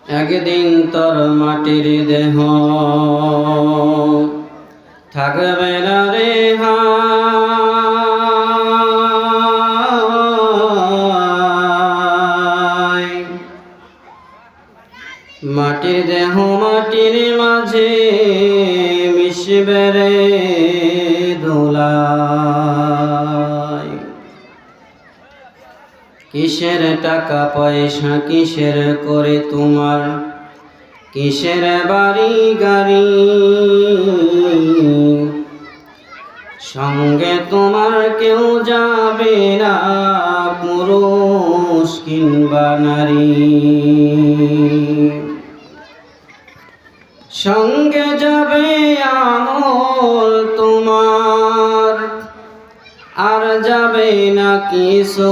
একদিন তোর মাটির দেহ থাকবে না রে হায়। মাটির দেহ মাটির মাঝে মিশবে রে ধুলায়। কিসের টাকা পয়সা কিসের করে তোমার, কিসের বাড়ি গাড়ি, সঙ্গে তোমার কেউ যাবে না পুরুষ কিংবা নারী। সঙ্গে যাবে আমল তোমার, আর যাবে না কিছু।